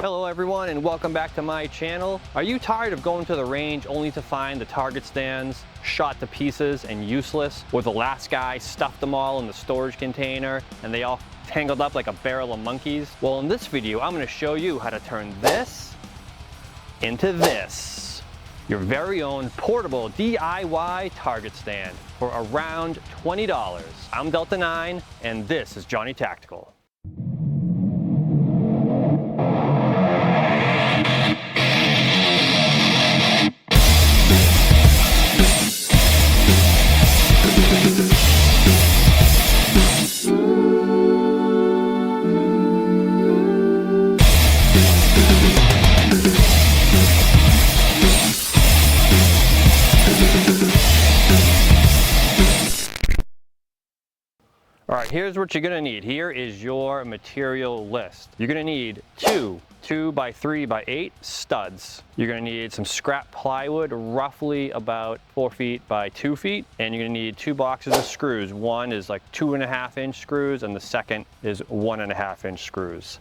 Hello everyone and welcome back to my channel. Are you tired of going to the range only to find the target stands shot to pieces and useless, or the last guy stuffed them all in the storage container and they all tangled up like a barrel of monkeys? Well, in this video I'm going to show you how to turn this into this. Your very own portable DIY target stand for around $20. I'm Delta 9 and this is Johnny Tactical. All right, here's what you're gonna need. Here is your material list. You're gonna need two 2x3x8 studs. You're gonna need some scrap plywood, roughly about 4 feet by 2 feet. And you're gonna need 2 boxes of screws. One is like 2.5-inch screws and the second is 1.5-inch screws.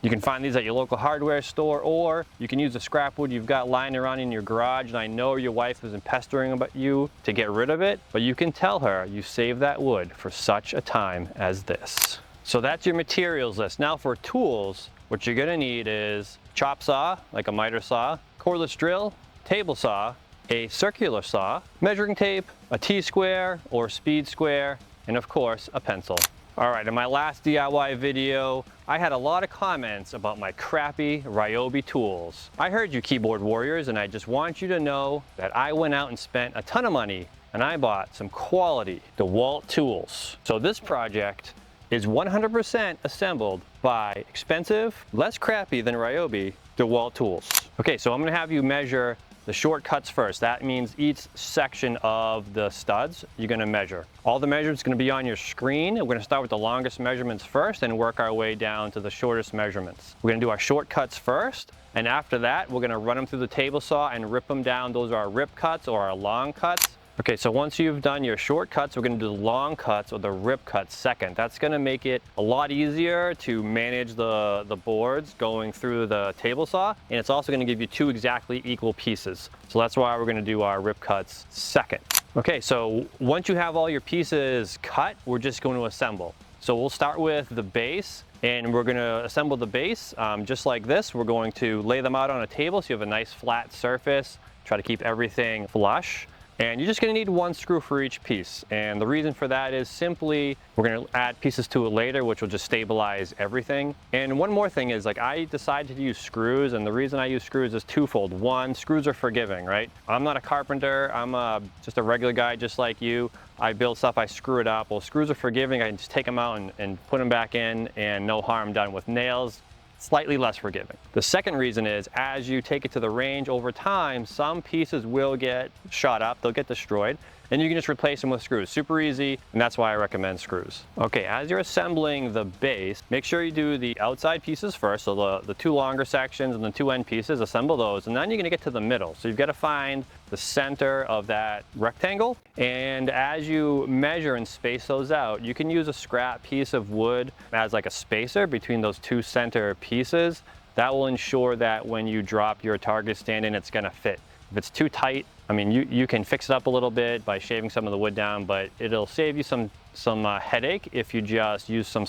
You can find these at your local hardware store, or you can use the scrap wood you've got lying around in your garage. And I know your wife isn't pestering about you to get rid of it, but you can tell her you saved that wood for such a time as this. So that's your materials list. Now for tools, what you're gonna need is chop saw, like a miter saw, cordless drill, table saw, a circular saw, measuring tape, a T-square or speed square, and of course, a pencil. All right, in my last DIY video, I had a lot of comments about my crappy Ryobi tools. I heard you keyboard warriors, and I just want you to know that I went out and spent a ton of money and I bought some quality DeWalt tools. So this project is 100% assembled by expensive, less crappy than Ryobi DeWalt tools. Okay, so I'm gonna have you measure the shortcuts first. That means each section of the studs you're gonna measure. All the measurements are gonna be on your screen. We're gonna start with the longest measurements first and work our way down to the shortest measurements. We're gonna do our shortcuts first, and after that, we're gonna run them through the table saw and rip them down. Those are our rip cuts or our long cuts. Okay, so once you've done your shortcuts, we're gonna do the long cuts or the rip cuts second. That's gonna make it a lot easier to manage the boards going through the table saw, and it's also gonna give you 2 exactly equal pieces. So that's why we're gonna do our rip cuts second. Okay, so once you have all your pieces cut, we're just going to assemble. So we'll start with the base, and we're gonna assemble the base just like this. We're going to lay them out on a table so you have a nice flat surface. Try to keep everything flush. And you're just gonna need 1 screw for each piece. And the reason for that is simply, we're gonna add pieces to it later, which will just stabilize everything. And one more thing is, like, I decided to use screws, and the reason I use screws is twofold. One, screws are forgiving, right? I'm not a carpenter, I'm just a regular guy just like you. I build stuff, I screw it up. Well, screws are forgiving, I can just take them out and put them back in and no harm done. With nails, slightly less forgiving. The second reason is, as you take it to the range over time, some pieces will get shot up, they'll get destroyed, and you can just replace them with screws. Super easy, and that's why I recommend screws. Okay, as you're assembling the base, make sure you do the outside pieces first, so the 2 longer sections and the 2 end pieces, assemble those, and then you're gonna get to the middle. So you've gotta find the center of that rectangle, and as you measure and space those out, you can use a scrap piece of wood as like a spacer between those 2 center pieces. That will ensure that when you drop your target stand in, it's gonna fit. If it's too tight, I mean, you can fix it up a little bit by shaving some of the wood down, but it'll save you some headache if you just use some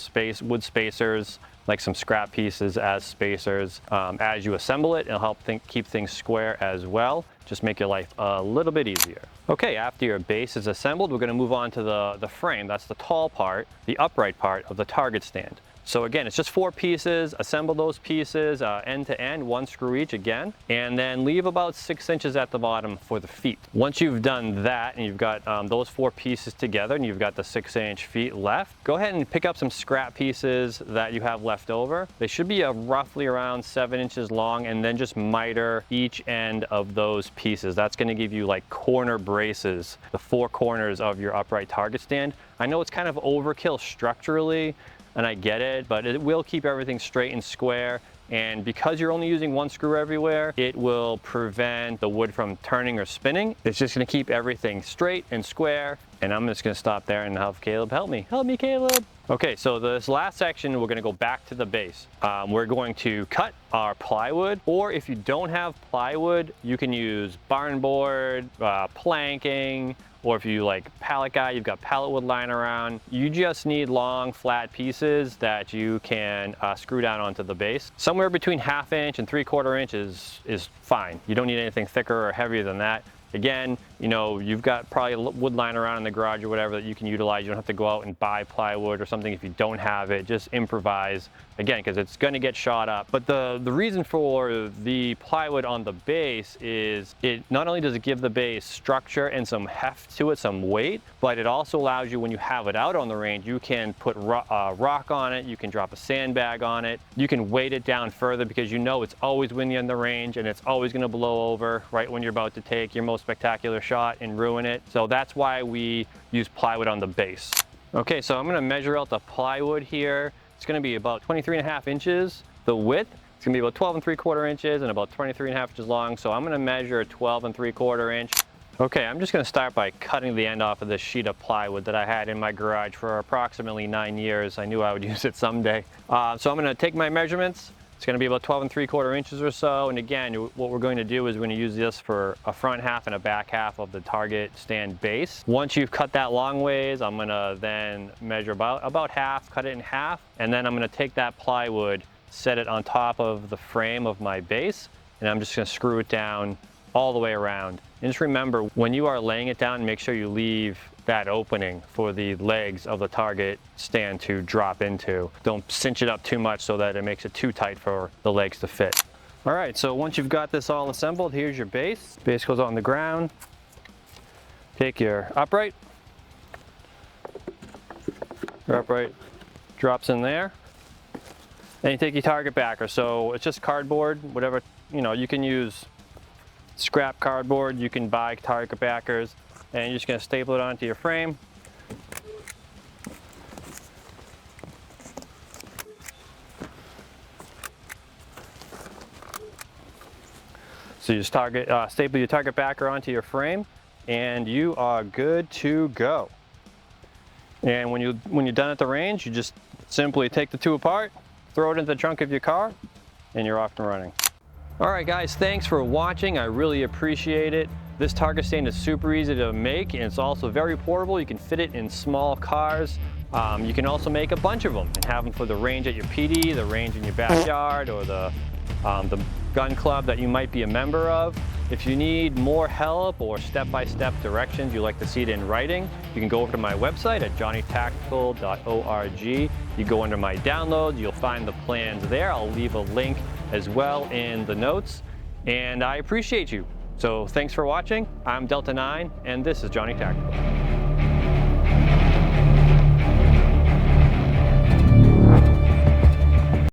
wood spacers, like some scrap pieces as spacers. As you assemble it, it'll help keep things square as well. Just make your life a little bit easier. Okay, after your base is assembled, we're gonna move on to the frame. That's the tall part, the upright part of the target stand. So again, it's just 4 pieces. Assemble those pieces end to end, 1 screw each again, and then leave about 6 inches at the bottom for the feet. Once you've done that and you've got those 4 pieces together and you've got the 6-inch feet left, go ahead and pick up some scrap pieces that you have left over. They should be roughly around 7 inches long, and then just miter each end of those pieces. That's gonna give you like corner braces, the 4 corners of your upright target stand. I know it's kind of overkill structurally, and I get it, but it will keep everything straight and square. And because you're only using 1 screw everywhere, it will prevent the wood from turning or spinning. It's just gonna keep everything straight and square. And I'm just gonna stop there and have Caleb help me. Help me, Caleb. Okay, so this last section, we're gonna go back to the base. We're going to cut our plywood, or if you don't have plywood, you can use barn board, planking, or if you like pallet guy, you've got pallet wood lying around. You just need long, flat pieces that you can screw down onto the base. Somewhere between 1/2 inch and 3/4 inch is fine. You don't need anything thicker or heavier than that. Again, you know, you've got probably wood lying around in the garage or whatever that you can utilize. You don't have to go out and buy plywood or something if you don't have it. Just improvise, again, because it's going to get shot up. But the reason for the plywood on the base is it not only does it give the base structure and some heft to it, some weight, but it also allows you, when you have it out on the range, you can put rock on it, you can drop a sandbag on it, you can weight it down further because you know it's always windy on the range and it's always going to blow over right when you're about to take your most spectacular shot and ruin it. So that's why we use plywood on the base. Okay, so I'm going to measure out the plywood here. It's going to be about 23.5 inches. The width, it's going to be about 12 3/4 inches and about 23.5 inches long. So I'm going to measure 12 3/4 inch. Okay, I'm just going to start by cutting the end off of this sheet of plywood that I had in my garage for approximately 9 years. I knew I would use it someday. So I'm going to take my measurements. It's going to be about 12 3/4 inches or so. And again, what we're going to do is we're going to use this for a front half and a back half of the target stand base. Once you've cut that long ways, I'm going to then measure about half, cut it in half, and then I'm going to take that plywood, set it on top of the frame of my base, and I'm just going to screw it down all the way around. And just remember, when you are laying it down, make sure you leave that opening for the legs of the target stand to drop into. Don't cinch it up too much so that it makes it too tight for the legs to fit. All right, so once you've got this all assembled, here's your base. Base goes on the ground. Take your upright. Your upright drops in there. And you take your target backer. So it's just cardboard, whatever, you know, you can use scrap cardboard, you can buy target backers, and you're just going to staple it onto your frame. So you just staple your target backer onto your frame, and you are good to go. And when you're done at the range, you just simply take the two apart, throw it in the trunk of your car, and you're off and running. All right, guys, thanks for watching. I really appreciate it. This target stand is super easy to make, and it's also very portable. You can fit it in small cars. You can also make a bunch of them and have them for the range at your PD, the range in your backyard, or the gun club that you might be a member of. If you need more help or step-by-step directions, you'd like to see it in writing, you can go over to my website at johnnytactical.org. You go under my downloads, you'll find the plans there. I'll leave a link as well in the notes, and I appreciate you. So thanks for watching. I'm Delta 9, and this is Johnny Tactical.